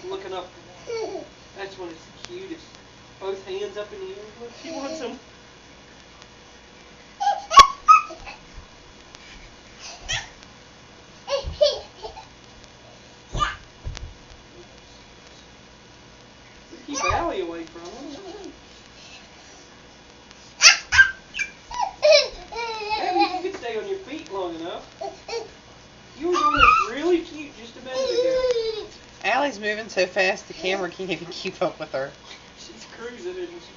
looking up. That's when it's the cutest. Both hands up in the air. Look, she wants them. Keep Allie away from them. Abby, you could stay on your feet long enough. You were doing this really cute just a minute ago. Allie's moving so fast the camera can't even keep up with her. She's cruising, isn't she?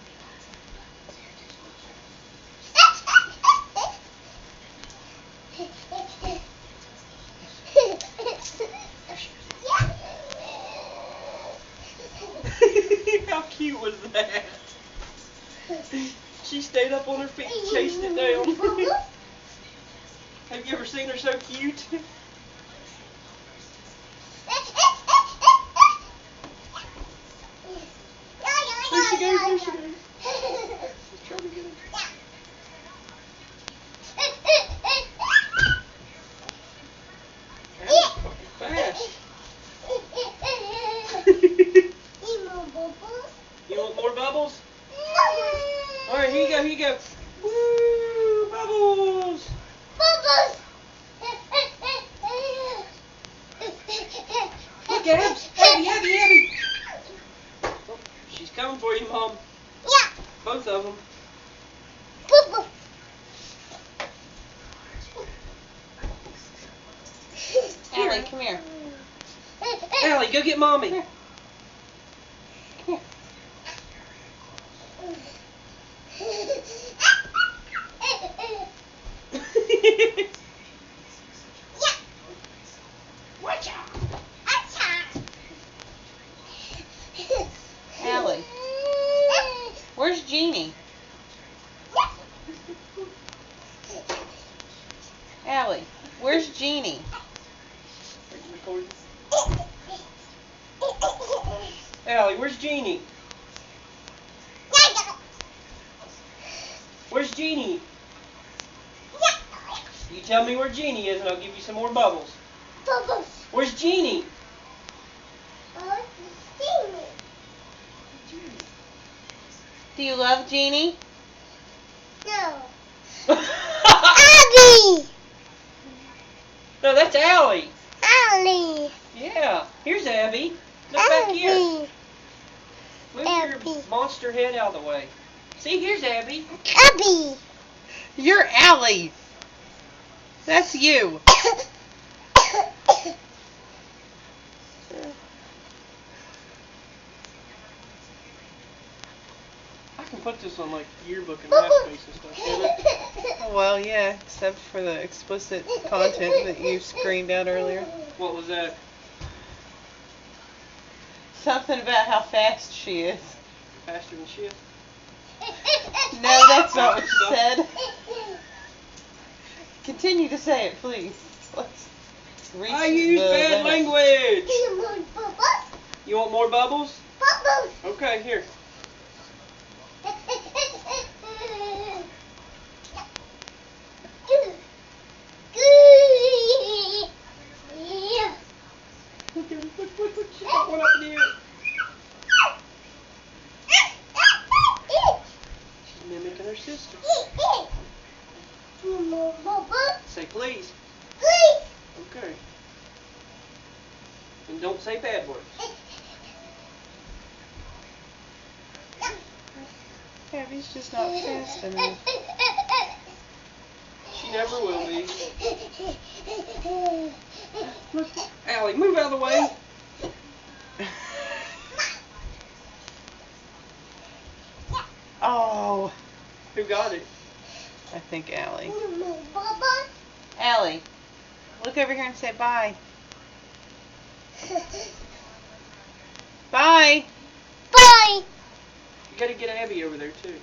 How cute was that? She stayed up on her feet and chased it down. Have you ever seen her so cute? There she goes, there she goes. She's trying to get him. That's fucking fast. You want more bubbles? Alright, here you go, here you go. Woo! Bubbles! Bubbles! Look, Abs! Abby! Oh, she's coming for you, Mom. Yeah. Both of them. Bubbles. Allie, come here. Allie, go get Mommy. Here. Come here. Watch out. Allie, where's Jeannie? Allie, where's Jeannie? Allie, where's Jeannie? Where's Jeannie? You tell me where Jeannie is and I'll give you some more bubbles. Bubbles. Where's Jeannie? Do you love Jeannie? No. Abby. No, that's Allie. Allie. Yeah. Here's Abby. Look back here. Abby. Move Abby. your monster head out of the way. See, here's Abby. Abby. You're Allie. That's you. I can put this on like yearbook and MySpace and stuff, can I? Well, yeah, except for the explicit content that you screamed out earlier. What was that? Something about how fast she is. Faster than shit? No, that's not what you said. Continue to say it, please. Let's reach I use the bad limit. language. Bubbles. You want more bubbles? Bubbles. Okay, here. Look, she got one up in the air. She's mimicking her sister. Say please. Okay. And don't say bad words. Abby's just not fast enough. She never will be. Look, Allie, move out of the way. Oh, Who got it? I think Allie. Allie, look over here and say bye. Bye. Bye. You gotta get Abby over there too.